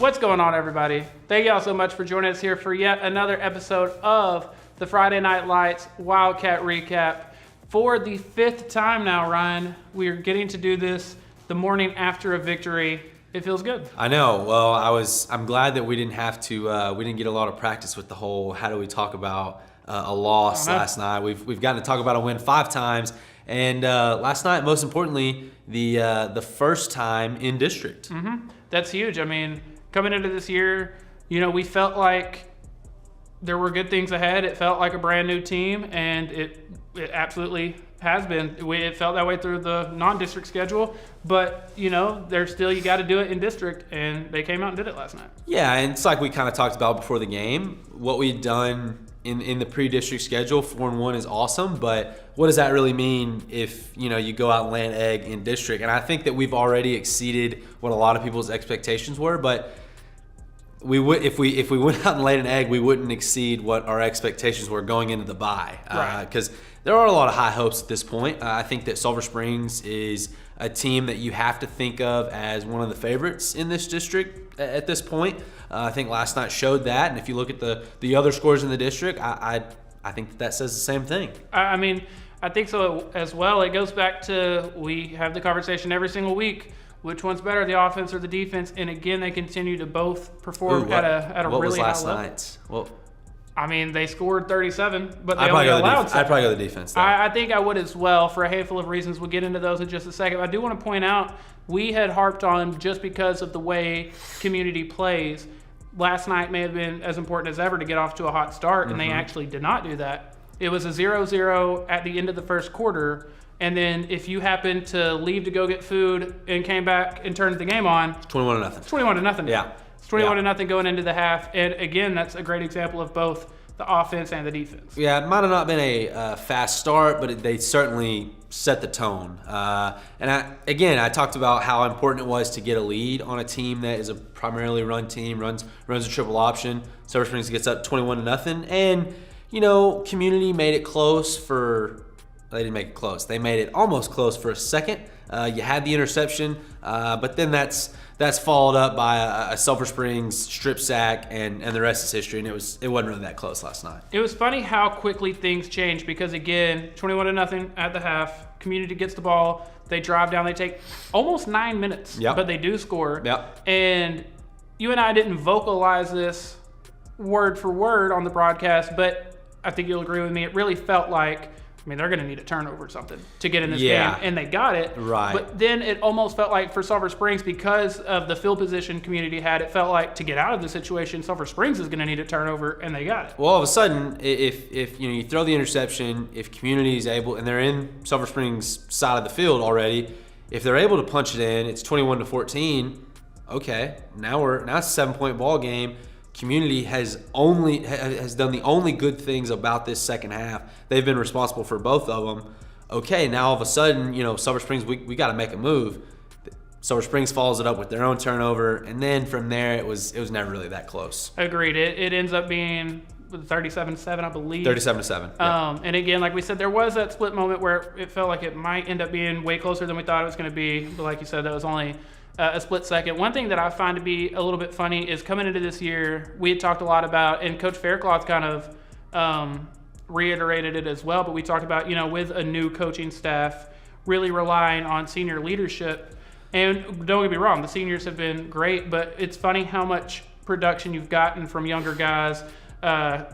What's going on, everybody? Thank y'all so much for joining us here for yet another episode of the Friday Night Lights WILDCAT Recap. For the fifth time now, Ryan, we are getting to do this the morning after a victory. It feels good. I know. Well, I'm glad that we didn't have to. We didn't get a lot of practice with the whole how do we talk about a loss last night. We've gotten to talk about a win 5 times, and last night, most importantly, the first time in district. Mm-hmm. That's huge. I mean, coming into this year, we felt like there were good things ahead. It felt like a brand new team, and it absolutely has been. It felt that way through the non-district schedule, but there's still, you got to do it in district, and they came out and did it last night. Yeah, and it's like we kind of talked about before the game. What we'd done in the pre-district schedule, 4-1 is awesome, but what does that really mean if you go out and lay an egg in district? And I think that we've already exceeded what a lot of people's expectations were, but we would if we went out and laid an egg, we wouldn't exceed what our expectations were going into the bye, because there are a lot of high hopes at this point. I think that Sulphur Springs is a team that you have to think of as one of the favorites in this district at this point. I think last night showed that, and if you look at the other scores in the district, I think that says the same thing. I mean, I think so as well. It goes back to, we have the conversation every single week. Which one's better, the offense or the defense? And again, they continue to both perform at a really high level. What was last night's? Well, I mean, they scored 37, but they only allowed 7. I'd probably go the defense, though. I think I would as well, for a handful of reasons. We'll get into those in just a second. I do want to point out, we had harped on, just because of the way Community plays, last night may have been as important as ever to get off to a hot start, and they actually did not do that. It was a 0-0 at the end of the first quarter, and then if you happen to leave to go get food and came back and turned the game on, 21-0. It's 21-0. Yeah. It's 21-0 going into the half. And again, that's a great example of both the offense and the defense. Yeah, it might have not been a fast start, but they certainly set the tone. And I talked about how important it was to get a lead on a team that is a primarily run team, runs a triple option. Sulphur Springs gets up 21-0. And, Community made it close for... They didn't make it close. They made it almost close for a second. You had the interception, but then that's followed up by a Sulphur Springs strip sack, and the rest is history. And it wasn't really that close last night. It was funny how quickly things changed, because again, 21-0 at the half. Community gets the ball. They drive down. They take almost 9 minutes, but they do score. Yep. And you and I didn't vocalize this word for word on the broadcast, but I think you'll agree with me. It really felt like, they're going to need a turnover or something to get in this game, and they got it. Right. But then it almost felt like for Sulphur Springs, because of the field position Community had, it felt like to get out of the situation, Sulphur Springs is going to need a turnover, and they got it. Well, all of a sudden, if you throw the interception, if Community is able, and they're in Sulphur Springs' side of the field already, if they're able to punch it in, it's 21-14. Okay, now it's a 7-point ball game. Community has done the only good things about this second half. They've been responsible for both of them. Okay, now all of a sudden, Sulphur Springs, we got to make a move. Sulphur Springs follows it up with their own turnover, and then from there, it was never really that close. Agreed. It ends up being 37-7, I believe. 37-7. Yeah. And again, like we said, there was that split moment where it felt like it might end up being way closer than we thought it was going to be. But like you said, that was only a split second. One thing that I find to be a little bit funny is, coming into this year, we had talked a lot about, and Coach Faircloth kind of reiterated it as well, but we talked about, with a new coaching staff, really relying on senior leadership. And don't get me wrong, the seniors have been great, but it's funny how much production you've gotten from younger guys.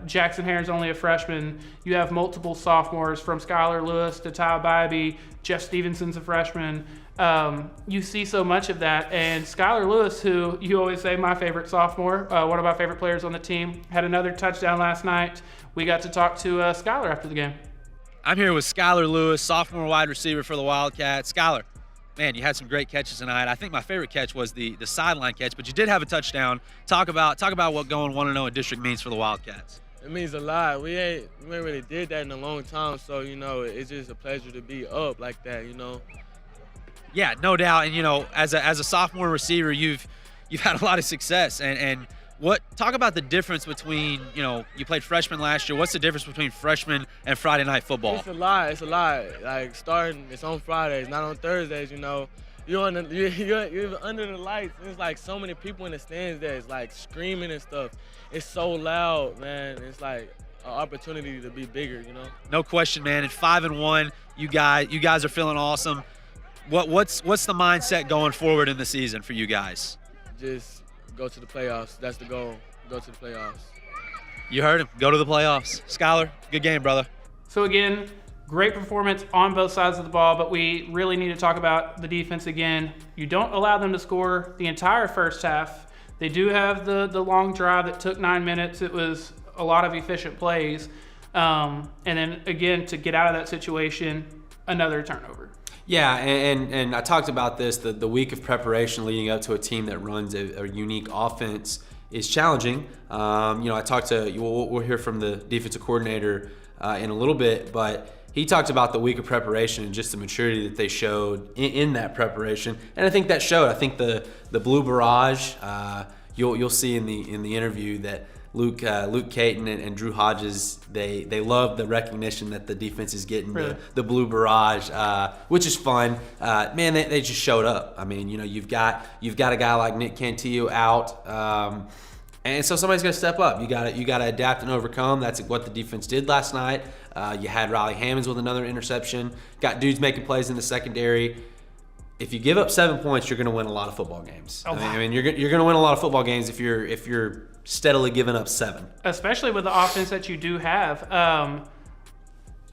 Jackson Heron's only a freshman. You have multiple sophomores, from Skylar Lewis to Ty Bybee. Jeff Stevenson's a freshman. You see so much of that. And Skylar Lewis, who you always say my favorite sophomore, one of my favorite players on the team, had another touchdown last night. We got to talk to Skylar after the game. I'm here with Skylar Lewis, sophomore wide receiver for the Wildcats. Skylar, man, you had some great catches tonight. I think my favorite catch was the sideline catch, but you did have a touchdown. Talk about what going 1-0 in district means for the Wildcats. It means a lot. We ain't really did that in a long time, so it's just a pleasure to be up like that. Yeah, no doubt. And as a sophomore receiver, you've had a lot of success. And talk about the difference between, you played freshman last year. What's the difference between freshman and Friday night football? It's a lot. Like, starting, it's on Fridays, not on Thursdays. you're under the lights. There's like so many people in the stands there. It's like screaming and stuff. It's so loud, man. It's like an opportunity to be bigger, you know. No question, man. At 5-1, you guys are feeling awesome. What's the mindset going forward in the season for you guys? Just go to the playoffs. That's the goal. Go to the playoffs. You heard him. Go to the playoffs. Skylar, good game, brother. So again, great performance on both sides of the ball, but we really need to talk about the defense again. You don't allow them to score the entire first half. They do have the long drive that took 9 minutes. It was a lot of efficient plays. And then again, to get out of that situation, another turnover. Yeah, and I talked about this, the week of preparation leading up to a team that runs a unique offense is challenging. I talked to, we'll hear from the defensive coordinator in a little bit, but he talked about the week of preparation and just the maturity that they showed in that preparation, and I think that showed. I think the blue barrage, you'll see in the interview that Luke Caton and Drew Hodges, they love the recognition that the defense is getting, really? the blue barrage, which is fun. Man, they just showed up. I mean, you've got a guy like Nick Cantillo out, and so somebody's got to step up. You got to adapt and overcome. That's what the defense did last night. You had Riley Hammonds with another interception. Got dudes making plays in the secondary. If you give up 7 points, you're going to win a lot of football games. Oh, I mean, you're going to win a lot of football games if you're steadily giving up 7. Especially with the offense that you do have.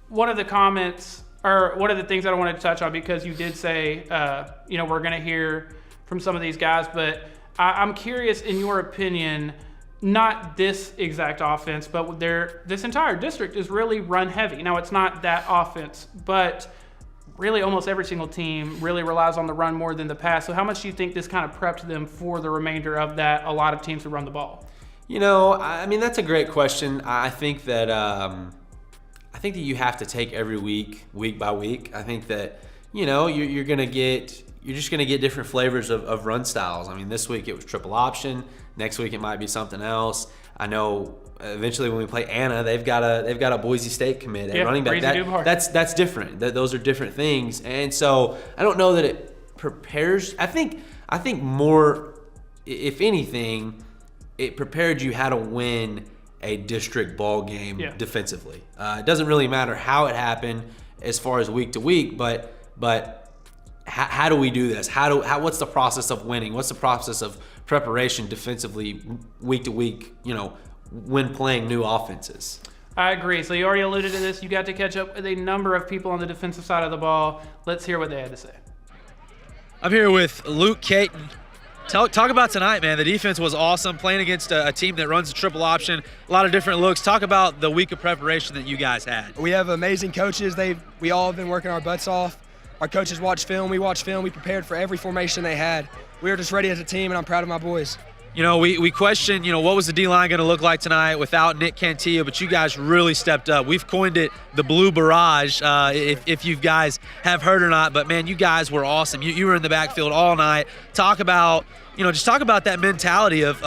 One of the comments, or one of the things that I wanted to touch on, because you did say, we're going to hear from some of these guys, but I'm curious, in your opinion, not this exact offense, but this entire district is really run heavy. Now, it's not that offense, but really almost every single team really relies on the run more than the pass. So how much do you think this kind of prepped them for the remainder of that, a lot of teams who run the ball? I mean, that's a great question. I think that you have to take every week by week. I think that, you're just going to get different flavors of run styles. I mean, this week it was triple option. Next week it might be something else. I know eventually when we play Anna, they've got a Boise State commit at running back. That's different. Those are different things. And so I don't know that it prepares. I think more, if anything, it prepared you how to win a district ball game defensively. It doesn't really matter how it happened as far as week to week, but how do we do this? What's the process of winning? What's the process of preparation defensively week to week, when playing new offenses? I agree. So you already alluded to this. You got to catch up with a number of people on the defensive side of the ball. Let's hear what they had to say. I'm here with Luke Caton. Talk about tonight, man. The defense was awesome, playing against a team that runs a triple option, a lot of different looks. Talk about the week of preparation that you guys had. We have amazing coaches. We all have been working our butts off. Our coaches watch film. We watch film. We prepared for every formation they had. We were just ready as a team, and I'm proud of my boys. We questioned, what was the D-line going to look like tonight without Nick Cantillo, but you guys really stepped up. We've coined it the Blue Barrage, if you guys have heard or not. But, man, you guys were awesome. You were in the backfield all night. Talk about that mentality of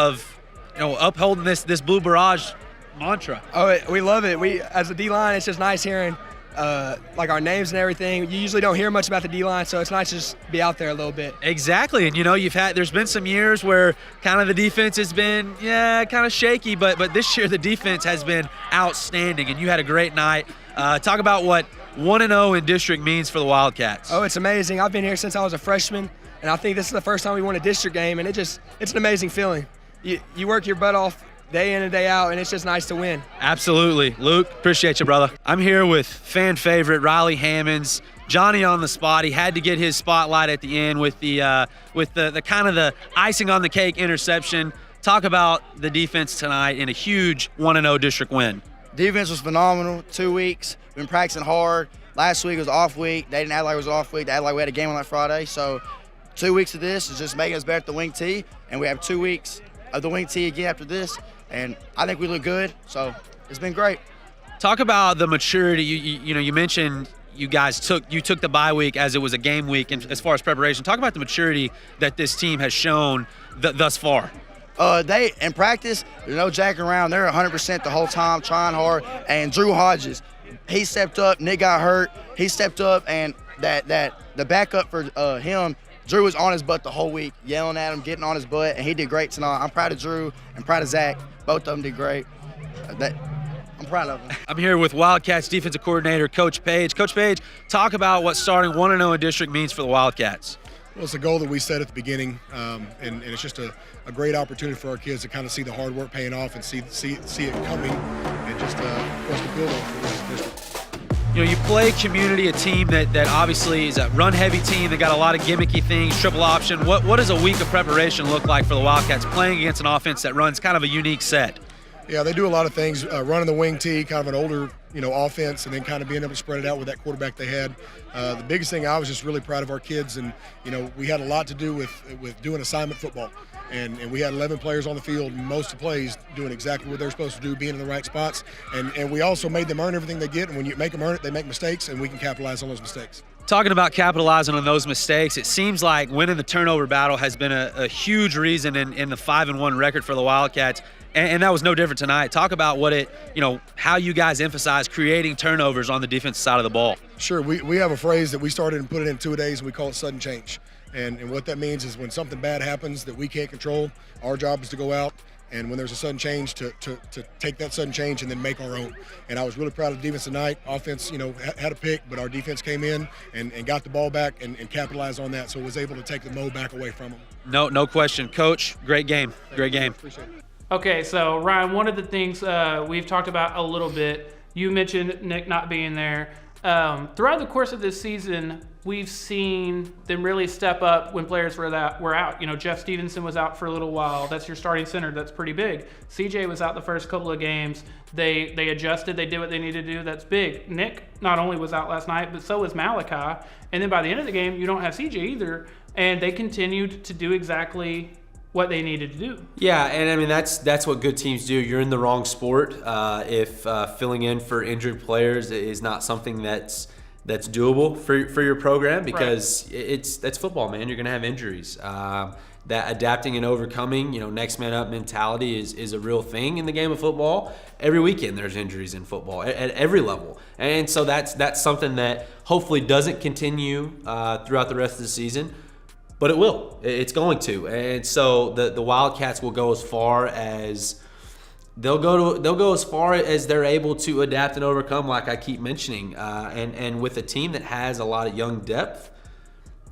upholding this Blue Barrage mantra. Oh, we love it. As a D-line, it's just nice hearing our names and everything. You usually don't hear much about the D-line, so it's nice to just be out there a little bit. Exactly, and there's been some years where kind of the defense has been kind of shaky, but this year the defense has been outstanding, and you had a great night. Talk about what 1-0 in district means for the Wildcats. Oh, it's amazing. I've been here since I was a freshman, and I think this is the first time we won a district game, and it's an amazing feeling. You work your butt off day in and day out, and it's just nice to win. Absolutely. Luke, appreciate you, brother. I'm here with fan favorite Riley Hammonds. Johnny on the spot. He had to get his spotlight at the end with the kind of the icing on the cake interception. Talk about the defense tonight in a huge 1-0 district win. Defense was phenomenal. 2 weeks. Been practicing hard. Last week was off week. They didn't act like it was off week. They acted like we had a game on that Friday. So 2 weeks of this is just making us better at the wing tee, and we have 2 weeks of the wing tee again after this. And I think we look good, so it's been great. Talk about the maturity. You mentioned you took the bye week as it was a game week, and as far as preparation, talk about the maturity that this team has shown thus far. They in practice, there's no jacking around. They're 100% the whole time, trying hard. And Drew Hodges, he stepped up. Nick got hurt. He stepped up, and that the backup for him Drew was on his butt the whole week, yelling at him, getting on his butt, and he did great tonight. I'm proud of Drew and proud of Zach. Both of them did great. I'm proud of them. I'm here with Wildcats defensive coordinator, Coach Page. Coach Page, talk about what starting 1-0 in district means for the Wildcats. Well, it's a goal that we set at the beginning, and it's just a great opportunity for our kids to kind of see the hard work paying off and see it coming, and just for us to build on for this district. You know, you play Community, a team that obviously is a run-heavy team. They got a lot of gimmicky things, triple option. What does a week of preparation look like for the Wildcats playing against an offense that runs kind of a unique set? Yeah, they do a lot of things, running the wing tee, kind of an older, offense, and then kind of being able to spread it out with that quarterback they had. The biggest thing, I was just really proud of our kids, and, we had a lot to do with doing assignment football. And we had 11 players on the field, most of the plays doing exactly what they're supposed to do, being in the right spots. And we also made them earn everything they get, and when you make them earn it, they make mistakes, and we can capitalize on those mistakes. Talking about capitalizing on those mistakes, it seems like winning the turnover battle has been a huge reason in the 5-1 record for the Wildcats. And that was no different tonight. Talk about how you guys emphasize creating turnovers on the defensive side of the ball. Sure, we have a phrase that we started and put it in 2 days, and we call it sudden change. And what that means is when something bad happens that we can't control, our job is to go out, and when there's a sudden change, to take that sudden change and then make our own. And I was really proud of the defense tonight. Offense, had a pick, but our defense came in and got the ball back and capitalized on that, so was able to take the mo back away from them. No question. Coach, great game. Great game. Appreciate it. Okay, so Ryan, one of the things we've talked about a little bit, you mentioned Nick not being there. Throughout the course of this season, we've seen them really step up when players were out. Jeff Stevenson was out for a little while. That's your starting center. That's pretty big. CJ was out the first couple of games. They adjusted. They did what they needed to do. That's big. Nick not only was out last night, but so was Malachi. And then by the end of the game, you don't have CJ either. And they continued to do exactly what they needed to do. Yeah, and I mean that's what good teams do. You're in the wrong sport if filling in for injured players is not something that's doable for your program, because that's football, man. You're gonna have injuries. That adapting and overcoming, next man up mentality is a real thing in the game of football. Every weekend there's injuries in football at every level, and so that's something that hopefully doesn't continue throughout the rest of the season. But it will. It's going to. And so the Wildcats will go as far as they'll go as far as they're able to adapt and overcome, like I keep mentioning. And with a team that has a lot of young depth,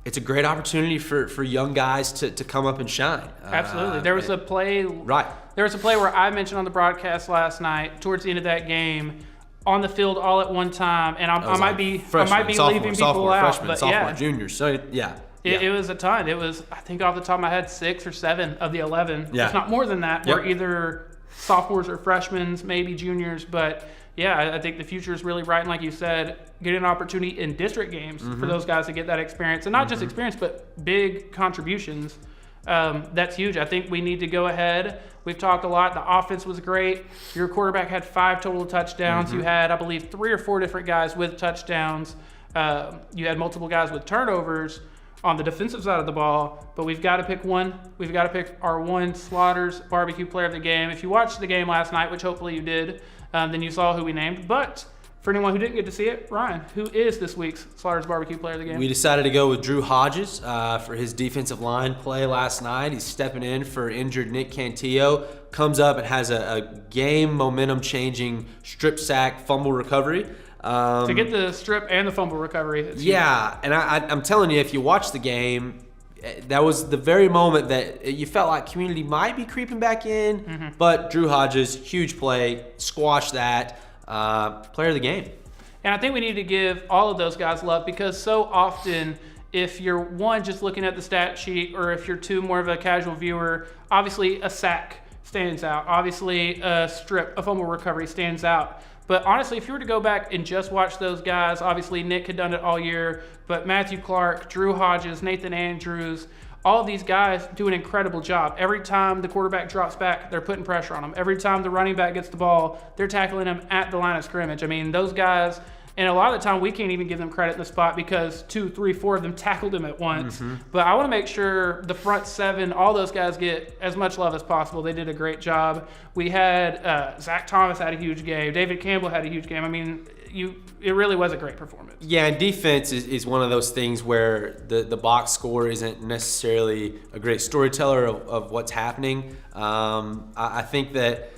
it's a great opportunity for young guys to come up and shine. Absolutely. There was a play. Right. There was a play where I mentioned on the broadcast last night, towards the end of that game, on the field all at one time, and I might be leaving people out, freshman, but sophomore, yeah, junior. So yeah. It was a ton. It was, I think off the top of my head, 6 or 7 of the 11. Yeah. If not more than that, Yep. were either sophomores or freshmen, maybe juniors. But yeah, I think the future is really bright. And like you said, getting an opportunity in district games for those guys to get that experience. And not just experience, but big contributions. That's huge. I think we need to go ahead. We've talked a lot. The offense was great. Your quarterback had 5 total touchdowns. You had, I believe, 3 or 4 different guys with touchdowns. You had multiple guys with turnovers on the defensive side of the ball, but we've got to pick one. We've got to pick our one Slaughter's Barbecue Player of the Game. If you watched the game last night, which hopefully you did, then you saw who we named. But for anyone who didn't get to see it, Ryan, who is this week's Slaughter's Barbecue Player of the Game? We decided to go with Drew Hodges for his defensive line play last night. He's stepping in for injured Nick Cantillo. Comes up and has a game momentum-changing strip sack fumble recovery. To get the strip and the fumble recovery. Yeah, and I'm telling you, if you watch the game, that was the very moment that you felt like Community might be creeping back in, but Drew Hodges, huge play, squashed that, player of the game. And I think we need to give all of those guys love, because so often, if you're one, just looking at the stat sheet, or if you're two, more of a casual viewer, obviously a sack stands out. Obviously a strip, a fumble recovery stands out. But honestly, if you were to go back and just watch those guys, obviously Nick had done it all year, but Matthew Clark, Drew Hodges, Nathan Andrews, all of these guys do an incredible job. Every time the quarterback drops back, they're putting pressure on him. Every time the running back gets the ball, they're tackling him at the line of scrimmage. I mean, those guys, and a lot of the time we can't even give them credit in the spot because 2, 3, 4 of them tackled him at once. But I want to make sure the front 7, all those guys get as much love as possible. They did a great job. We had Zach Thomas had a huge game. David Campbell had a huge game. I mean, it really was a great performance. Yeah, and defense is one of those things where the box score isn't necessarily a great storyteller of what's happening. I think that,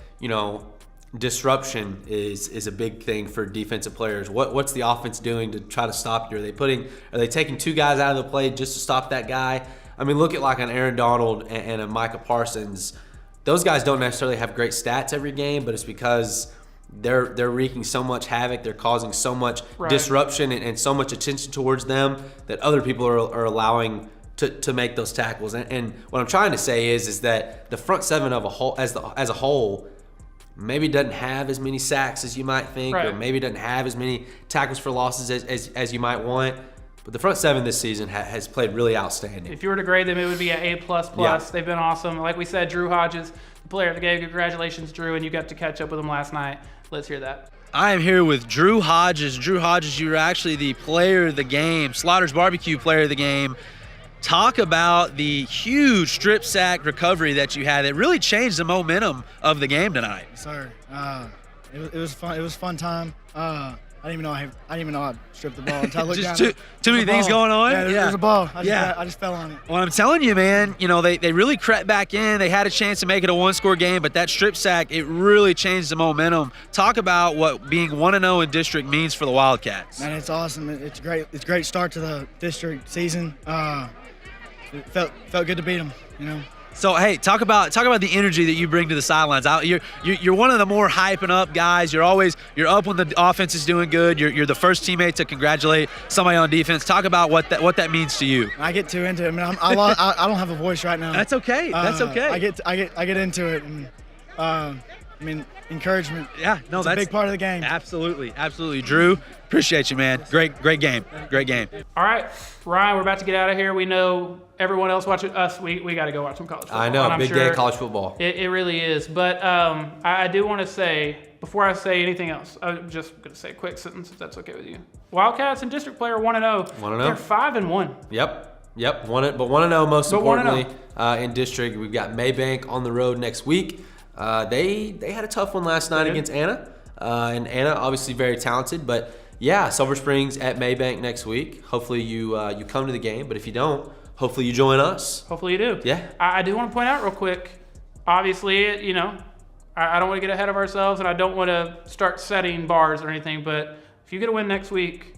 disruption is a big thing for defensive players. What's the offense doing to try to stop you? Are they taking two guys out of the play just to stop that guy? I mean, look at like an Aaron Donald and a Micah Parsons. Those guys don't necessarily have great stats every game, but it's because they're wreaking so much havoc. They're causing so much disruption and so much attention towards them that other people are allowing to make those tackles. And what I'm trying to say is that the front seven of as a whole maybe doesn't have as many sacks as you might think, or maybe doesn't have as many tackles for losses as you might want. But the front seven this season has played really outstanding. If you were to grade them, it would be an A++. Yeah. They've been awesome. Like we said, Drew Hodges, the player of the game. Congratulations, Drew, and you got to catch up with him last night. Let's hear that. I am here with Drew Hodges. Drew Hodges, you were actually the player of the game, Slaughter's Barbecue player of the game. Talk about the huge strip sack recovery that you had that really changed the momentum of the game tonight. Sir, it was fun. It was a fun time. I didn't even know I stripped the ball until I looked down. Just too many things going on. Yeah, there's a ball. I just fell on it. Well, I'm telling you, man, they really crept back in. They had a chance to make it a one-score game, but that strip sack, it really changed the momentum. Talk about what being 1-0 in district means for the Wildcats. Man, it's awesome. It's great. It's a great start to the district season. It felt good to beat them. So hey, talk about the energy that you bring to the sidelines. You're one of the more hyping up guys. You're up when the offense is doing good. You're the first teammate to congratulate somebody on defense. Talk about what that means to you. I get too into it. I mean, I don't have a voice right now. That's okay. That's okay. I get into it, and encouragement. Yeah, no, that's a big part of the game. Absolutely. Drew, appreciate you, man. Great game. All right, Ryan, we're about to get out of here. We know everyone else watching us. We got to go watch some college football. I know, big day of college football. It really is. But I do want to say, before I say anything else, I'm just going to say a quick sentence, if that's okay with you. Wildcats and district player 1-0. 1-0. They're 5-1. Yep. But 1-0 most importantly in district. We've got Maybank on the road next week. They had a tough one last night against Anna. And Anna, obviously very talented, but yeah, Sulphur Springs at Maybank next week. Hopefully you come to the game, but if you don't, hopefully you join us. Hopefully you do. Yeah. I do want to point out real quick, obviously, I don't want to get ahead of ourselves, and I don't want to start setting bars or anything, but if you get a win next week,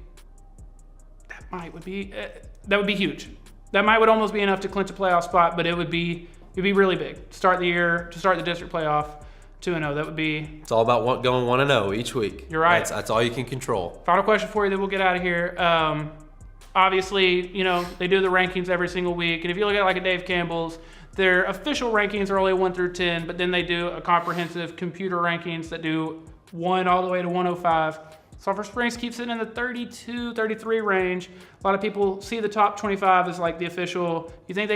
that would be huge. That would almost be enough to clinch a playoff spot, but it'd be really big. To start the year, to start the district playoff, 2-0. That would be. It's all about going 1-0 each week. You're right. That's all you can control. Final question for you, then we'll get out of here. Obviously, they do the rankings every single week, and if you look at like a Dave Campbell's, their official rankings are only 1 through 10, but then they do a comprehensive computer rankings that do 1 all the way to 105. Sulphur Springs keeps it in the 32, 33 range. A lot of people see the top 25 as like the official. You think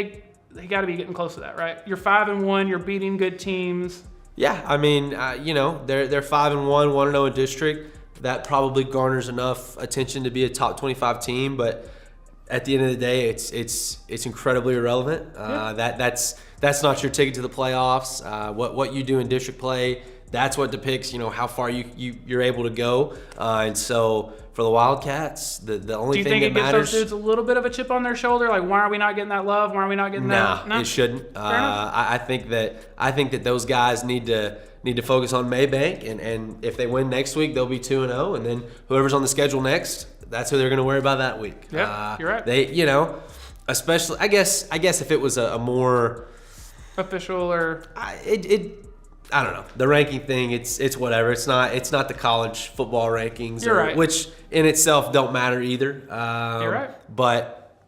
they got to be getting close to that, right? You're 5-1. You're beating good teams. Yeah, I mean, they're 5-1, 1-0 in district. That probably garners enough attention to be a top 25 team, but at the end of the day, it's incredibly irrelevant. That's not your ticket to the playoffs. What you do in district play, that's what depicts how far you're able to go. And so for the Wildcats, the only thing that matters. Do you think it gives those dudes a little bit of a chip on their shoulder? Like, why are we not getting that love? Why are we not getting that? No, it shouldn't. I think that those guys need to focus on Maybank, and if they win next week, they'll be 2-0, and then whoever's on the schedule next, that's who they're going to worry about that week. Yeah, you're right. They, especially I guess if it was a more official or I don't know. The ranking thing, it's whatever. It's not the college football rankings, You're right. Which in itself don't matter either. You're right. But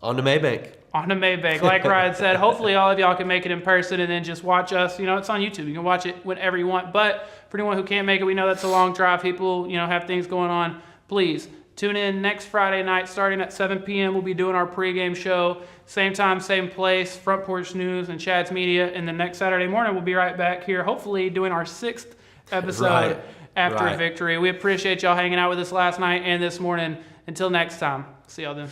on to Maybank. On to Maybank. Like Ryan said, hopefully all of y'all can make it in person and then just watch us. It's on YouTube. You can watch it whenever you want. But for anyone who can't make it, we know that's a long drive. People, have things going on. Please tune in next Friday night starting at 7 p.m. We'll be doing our pregame show. Same time, same place, Front Porch News and Chad's Media. And the next Saturday morning, we'll be right back here, hopefully doing our 6th episode after victory. We appreciate y'all hanging out with us last night and this morning. Until next time, see y'all then.